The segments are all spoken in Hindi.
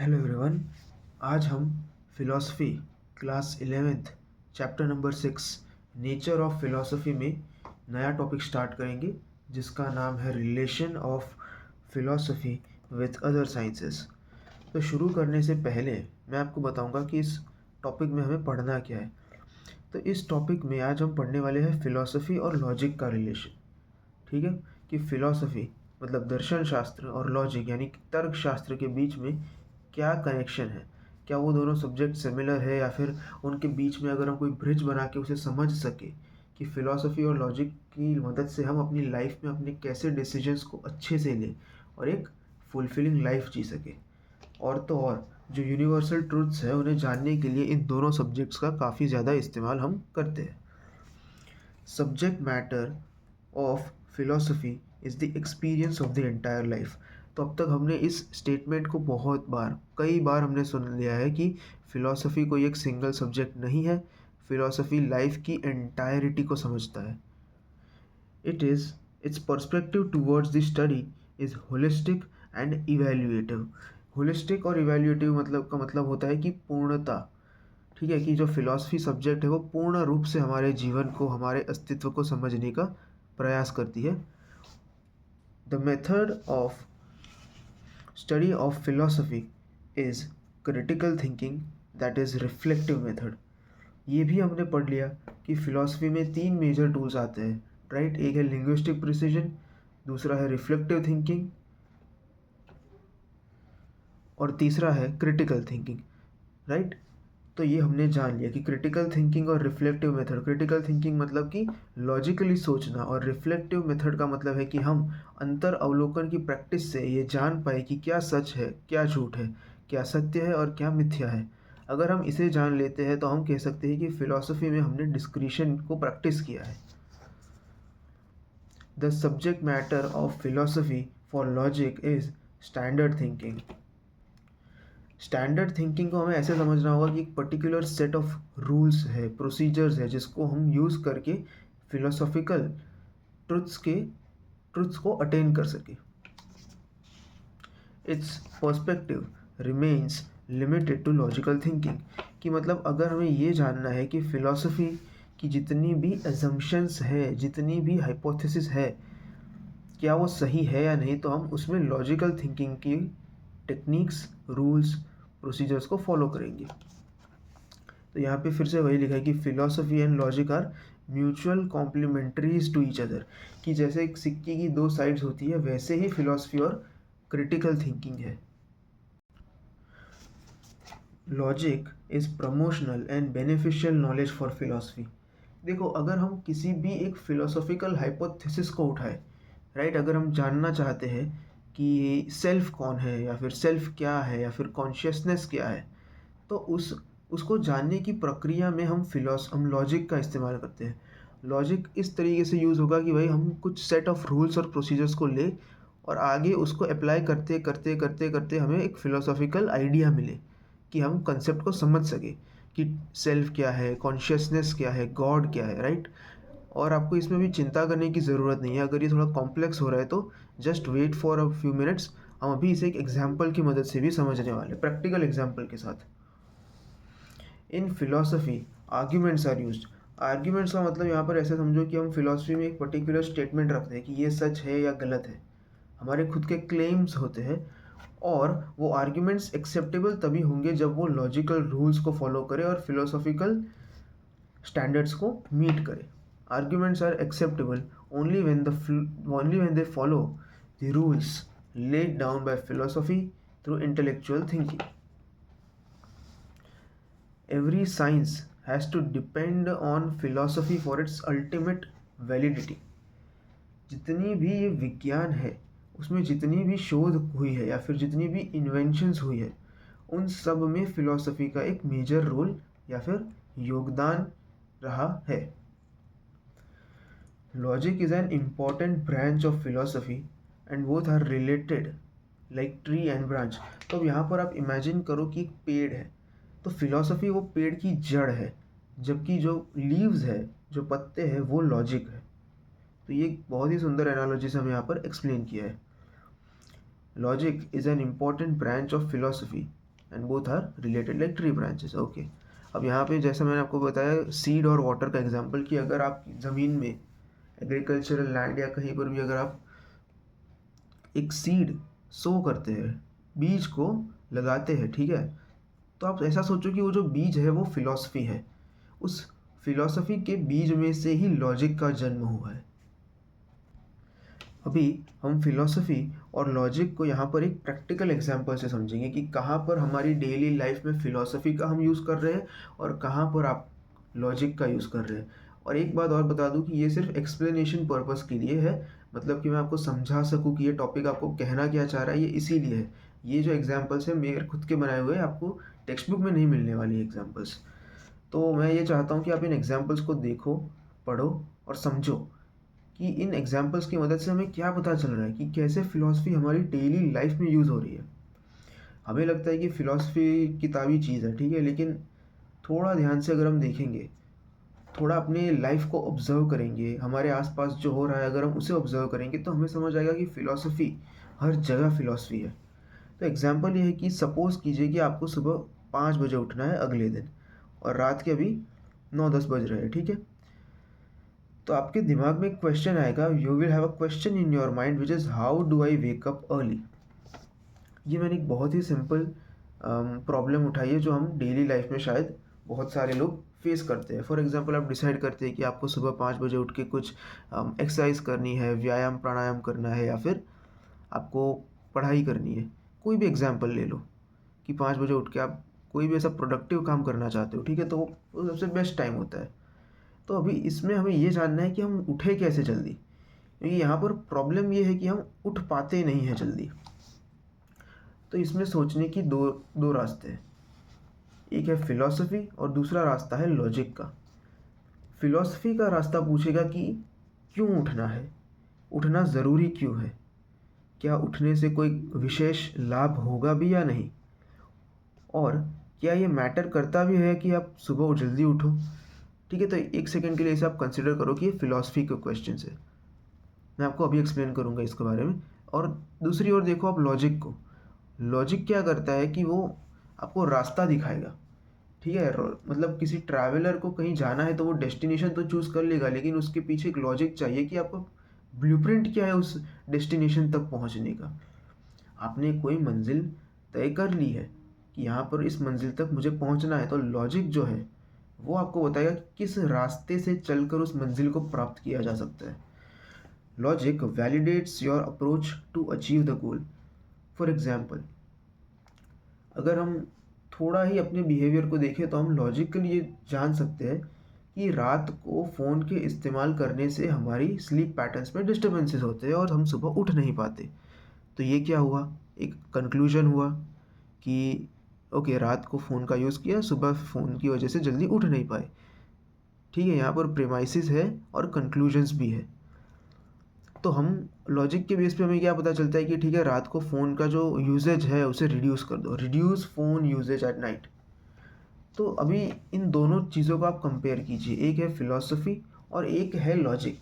Hello everyone. आज हम philosophy class 11th chapter number 6 nature of philosophy में नया टॉपिक स्टार्ट करेंगे जिसका नाम है relation of philosophy with other sciences. तो शुरू करने से पहले मैं आपको बताऊंगा कि इस टॉपिक में हमें पढ़ना क्या है। तो इस टॉपिक में आज हम पढ़ने वाले हैं फिलॉसफी और लॉजिक का रिलेशन। ठीक है, कि फिलॉसफी मतलब दर्शन शास्त्र और लॉजिक यानी कि तर्क शास्त्र के बीच में क्या कनेक्शन है, क्या वो दोनों सब्जेक्ट सिमिलर है या फिर उनके बीच में अगर हम कोई ब्रिज बना के उसे समझ सके कि फिलॉसफी और लॉजिक की मदद से हम अपनी लाइफ में अपने कैसे डिसीजंस को अच्छे से लें और एक फुलफिलिंग लाइफ जी सके। और तो और जो यूनिवर्सल ट्रूथ्स है उन्हें जानने के लिए इन दोनों सब्जेक्ट्स का काफ़ी ज़्यादा इस्तेमाल हम करते हैं। Subject matter of philosophy is the experience of the entire life. तो अब तक हमने इस स्टेटमेंट को बहुत बार कई बार हमने सुन लिया है कि फिलॉसफी कोई एक सिंगल सब्जेक्ट नहीं है, फिलॉसफी लाइफ की एंटायरिटी को समझता है। It is it's perspective towards the study is holistic and evaluative. Holistic और इवैल्यूएटिव मतलब का मतलब होता है कि पूर्णता। ठीक है, कि जो फिलॉसफी सब्जेक्ट है वो पूर्ण रूप से हमारे जीवन को, हमारे अस्तित्व को समझने का प्रयास करती है। The method of study of philosophy is critical thinking, that is reflective method. ये भी हमने पढ़ लिया कि फिलॉसफी में तीन मेजर टूल्स आते हैं, राइट। एक है लिंग्विस्टिक प्रिसीजन, दूसरा है रिफ्लेक्टिव थिंकिंग और तीसरा है क्रिटिकल थिंकिंग, राइट। तो ये हमने जान लिया कि क्रिटिकल थिंकिंग और रिफ्लेक्टिव मेथड, क्रिटिकल थिंकिंग मतलब कि लॉजिकली सोचना और रिफ्लेक्टिव मेथड का मतलब है कि हम अंतर अवलोकन की प्रैक्टिस से ये जान पाए कि क्या सच है, क्या झूठ है, क्या सत्य है और क्या मिथ्या है। अगर हम इसे जान लेते हैं तो हम कह सकते हैं कि फिलॉसफी में हमने डिस्क्रिशन को प्रैक्टिस किया है। The subject matter of philosophy for logic is standard thinking. Standard thinking को हमें ऐसे समझना होगा कि एक पर्टिकुलर सेट ऑफ रूल्स है, प्रोसीजर्स है जिसको हम यूज़ करके फिलोसॉफिकल ट्रुथ्स को अटेन कर सके। It's perspective remains limited to logical thinking. कि मतलब अगर हमें ये जानना है कि फिलॉसफी की जितनी भी एजम्पशंस है, जितनी भी हाइपोथेसिस है, क्या वो सही है या नहीं, तो हम उसमें लॉजिकल थिंकिंग की टेक्निक्स, रूल्स, प्रोसीजर्स को फॉलो करेंगे। तो यहाँ पे फिर से वही लिखा है कि philosophy and logic are mutual complementaries to each other. कि जैसे एक सिक्के की दो साइड्स होती है वैसे ही फिलॉसफी और क्रिटिकल थिंकिंग है। Logic is promotional and beneficial knowledge for philosophy. देखो, अगर हम किसी भी एक फिलोसॉफिकल हाइपोथेसिस को उठाए, राइट, अगर हम जानना चाहते हैं कि सेल्फ कौन है या फिर सेल्फ क्या है या फिर कॉन्शियसनेस क्या है, तो उसको जानने की प्रक्रिया में हम लॉजिक का इस्तेमाल करते हैं। लॉजिक इस तरीके से यूज़ होगा कि भाई हम कुछ सेट ऑफ रूल्स और प्रोसीजर्स को ले और आगे उसको अप्लाई करते करते करते करते हमें एक फ़िलोसॉफिकल आइडिया मिले कि हम कंसेप्ट को समझ सके कि सेल्फ क्या है, कॉन्शियसनेस क्या है, गॉड क्या है, राइट। और आपको इसमें भी चिंता करने की ज़रूरत नहीं है। अगर ये थोड़ा कॉम्प्लेक्स हो रहा है तो just wait for a few minutes. हम अभी इसे एक एग्जाम्पल की मदद से भी समझने वाले, प्रैक्टिकल एग्जाम्पल के साथ। In philosophy arguments are used. Arguments का मतलब यहाँ पर ऐसे समझो कि हम फिलॉसफी में एक पर्टिकुलर स्टेटमेंट रखते हैं कि ये सच है या गलत है, हमारे खुद के क्लेम्स होते हैं। और वो आर्ग्यूमेंट्स एक्सेप्टेबल तभी होंगे जब वो लॉजिकल रूल्स को फॉलो करे और फिलोसॉफिकल स्टैंडर्ड्स को मीट करे। Arguments are acceptable only when they follow the rules laid down by philosophy through intellectual thinking. Every science has to depend on philosophy for its ultimate validity. जितनी भी ये विज्ञान है उसमें जितनी भी शोध हुई है या फिर जितनी भी इन्वेंशंस हुई है, उन सब में फिलॉसफी का एक मेजर रोल या फिर योगदान रहा है। Logic is an important branch of philosophy and both are related like tree and branch. तो अब यहाँ पर आप इमेजिन करो कि एक पेड़ है, तो फिलॉसफी वो पेड़ की जड़ है, जबकि जो लीव्स है, जो पत्ते हैं, वो लॉजिक है। तो ये बहुत ही सुंदर एनालॉजी से हमें यहाँ पर एक्सप्लेन किया है। Logic is an important branch of philosophy and both are related like tree branches. Okay, अब यहाँ पे जैसे मैंने आपको बताया सीड और वाटर का एग्जांपल कि अगर आप ज़मीन में एग्रीकल्चरल लैंड या कहीं पर भी अगर आप एक सीड सो करते हैं, बीज को लगाते हैं, ठीक है, तो आप ऐसा सोचो कि वो जो बीज है वो फिलॉसफी है। उस फिलॉसफी के बीज में से ही लॉजिक का जन्म हुआ है। अभी हम फिलॉसफी और लॉजिक को यहाँ पर एक प्रैक्टिकल एग्जांपल से समझेंगे कि कहाँ पर हमारी डेली लाइफ में फिलॉसफी का हम यूज़ कर रहे हैं और कहाँ पर आप लॉजिक का यूज़ कर रहे हैं। और एक बात और बता दूं कि ये सिर्फ एक्सप्लेनेशन पर्पस के लिए है, मतलब कि मैं आपको समझा सकूं कि ये टॉपिक आपको कहना क्या चाह रहा है, ये इसीलिए है। ये जो एग्जाम्पल्स है मेरे खुद के बनाए हुए हैं, आपको टेक्स्ट बुक में नहीं मिलने वाली एग्जाम्पल्स। तो मैं ये चाहता हूँ कि आप इन एग्जाम्पल्स को देखो, पढ़ो और समझो कि इन एग्जाम्पल्स की मदद से हमें क्या पता चल रहा है कि कैसे फ़िलॉसफी हमारी डेली लाइफ में यूज़ हो रही है। हमें लगता है कि फ़िलॉसफी किताबी चीज़ है, ठीक है, लेकिन थोड़ा ध्यान से अगर हम देखेंगे, थोड़ा अपने लाइफ को ऑब्ज़र्व करेंगे, हमारे आसपास जो हो रहा है अगर हम उसे ऑब्ज़र्व करेंगे तो हमें समझ आएगा कि फ़िलॉसफी हर जगह फ़िलॉसफी है। तो एग्जाम्पल ये है कि सपोज़ कीजिए कि आपको सुबह 5 बजे उठना है अगले दिन और रात के अभी 9-10 बज रहे हैं, ठीक है। तो आपके दिमाग में एक क्वेश्चन आएगा, you will have a question in your mind which is how do I wake up early. ये मैंने एक बहुत ही सिंपल प्रॉब्लम उठाई है जो हम डेली लाइफ में शायद बहुत सारे लोग फेस करते हैं। फॉर एग्जांपल आप डिसाइड करते हैं कि आपको सुबह 5 बजे उठ के कुछ एक्सरसाइज करनी है, व्यायाम प्राणायाम करना है या फिर आपको पढ़ाई करनी है। कोई भी एग्जांपल ले लो कि 5 बजे उठ के आप कोई भी ऐसा प्रोडक्टिव काम करना चाहते हो, ठीक है, तो वो सबसे बेस्ट टाइम होता है। तो अभी इसमें हमें ये जानना है कि हम उठे कैसे जल्दी, क्योंकि यहाँ पर प्रॉब्लम ये है कि हम उठ पाते नहीं हैं जल्दी। तो इसमें सोचने की दो दो रास्ते हैं, एक है फिलॉसफी और दूसरा रास्ता है लॉजिक का। फिलॉसफी का रास्ता पूछेगा कि क्यों उठना है, उठना ज़रूरी क्यों है, क्या उठने से कोई विशेष लाभ होगा भी या नहीं, और क्या ये मैटर करता भी है कि आप सुबह जल्दी उठो। ठीक है, तो एक सेकंड के लिए इसे आप कंसिडर करो कि ये फिलॉसफी के क्वेश्चन है। मैं आपको अभी एक्सप्लेन करूँगा इसके बारे में। और दूसरी ओर देखो आप लॉजिक को। लॉजिक क्या करता है कि वो आपको रास्ता दिखाएगा, ठीक है। मतलब किसी ट्रैवलर को कहीं जाना है तो वो डेस्टिनेशन तो चूज़ कर लेगा, लेकिन उसके पीछे एक लॉजिक चाहिए कि आपको ब्लूप्रिंट क्या है उस डेस्टिनेशन तक पहुंचने का। आपने कोई मंजिल तय कर ली है कि यहाँ पर इस मंजिल तक मुझे पहुंचना है, तो लॉजिक जो है वो आपको बताएगा कि किस रास्ते से चलकर उस मंजिल को प्राप्त किया जा सकता है। Logic validates your approach to achieve the goal. For example, अगर हम थोड़ा ही अपने बिहेवियर को देखें तो हम लॉजिकली ये जान सकते हैं कि रात को फ़ोन के इस्तेमाल करने से हमारी स्लीप पैटर्न्स में डिस्टर्बेंसेस होते हैं और हम सुबह उठ नहीं पाते। तो ये क्या हुआ, एक कंक्लूजन हुआ कि ओके, रात को फ़ोन का यूज़ किया, सुबह फ़ोन की वजह से जल्दी उठ नहीं पाए। ठीक है, यहाँ पर प्रेमाइसिस है और कंक्लूजन्स भी है। तो हम लॉजिक के बेस पे हमें क्या पता चलता है कि ठीक है, रात को फ़ोन का जो यूजेज है उसे रिड्यूस कर दो, reduce phone usage at night. तो अभी इन दोनों चीज़ों को आप कंपेयर कीजिए, एक है फिलॉसफी और एक है लॉजिक।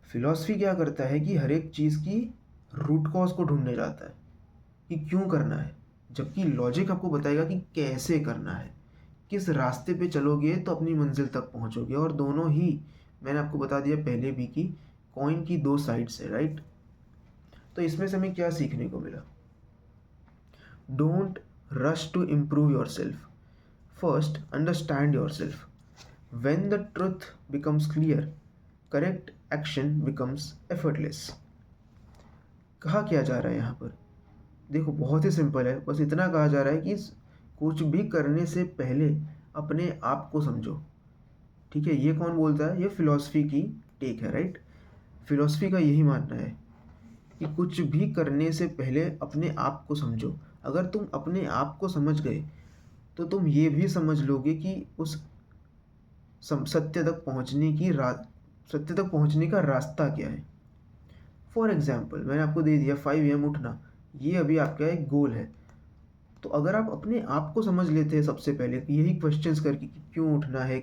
फिलॉसफी क्या करता है कि हर एक चीज़ की रूट कॉज को ढूंढने जाता है कि क्यों करना है, जबकि लॉजिक आपको बताएगा कि कैसे करना है, किस रास्ते पे चलोगे तो अपनी मंजिल तक पहुंचोगे। और दोनों ही मैंने आपको बता दिया पहले भी कि कॉइन की दो साइड्स है, राइट। तो इसमें से हमें क्या सीखने को मिला, don't rush to improve yourself, first understand yourself. When the truth becomes clear, correct action becomes effortless. कहा क्या जा रहा है यहाँ पर, देखो बहुत ही सिंपल है, बस इतना कहा जा रहा है कि कुछ भी करने से पहले अपने आप को समझो। ठीक है, ये कौन बोलता है, ये फिलॉसफी की टेक है, राइट। फिलॉसफी का यही मानना है कि कुछ भी करने से पहले अपने आप को समझो। अगर तुम अपने आप को समझ गए तो तुम ये भी समझ लोगे कि उस सत्य तक पहुंचने का रास्ता क्या है। फॉर एग्जाम्पल, मैंने आपको दे दिया 5 AM उठना, ये अभी आपका एक गोल है। तो अगर आप अपने आप को समझ लेते हैं सबसे पहले कि यही क्वेश्चंस करके कि क्यों उठना है,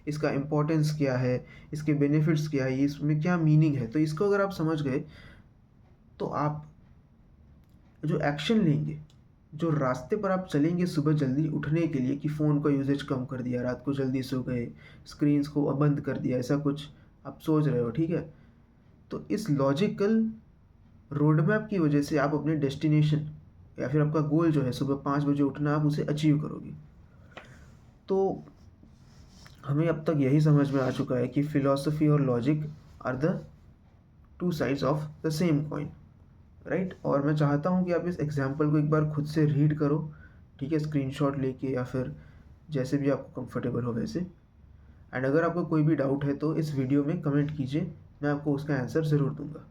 इसका इम्पोर्टेंस क्या है, इसके बेनिफिट्स क्या है, इसमें क्या मीनिंग है, तो इसको अगर आप समझ गए तो आप जो एक्शन लेंगे जो रास्ते पर आप चलेंगे सुबह जल्दी उठने के लिए कि फ़ोन का यूसेज कम कर दिया, रात को जल्दी सो गए, स्क्रीन्स को बंद कर दिया, ऐसा कुछ आप सोच रहे हो, ठीक है? तो इस लॉजिकल रोड मैप की वजह से आप अपने डेस्टिनेशन या फिर आपका गोल जो है सुबह 5 बजे उठना, आप उसे अचीव करोगे। तो हमें अब तक यही समझ में आ चुका है कि फ़िलॉसफ़ी और logic are the two sides of the same coin, right? और मैं चाहता हूँ कि आप इस एग्जाम्पल को एक बार खुद से रीड करो, ठीक है? स्क्रीनशॉट लेके या फिर जैसे भी आपको कंफर्टेबल हो वैसे। एंड अगर आपको कोई भी डाउट है तो इस वीडियो में कमेंट कीजिए, मैं आपको उसका आंसर ज़रूर दूंगा।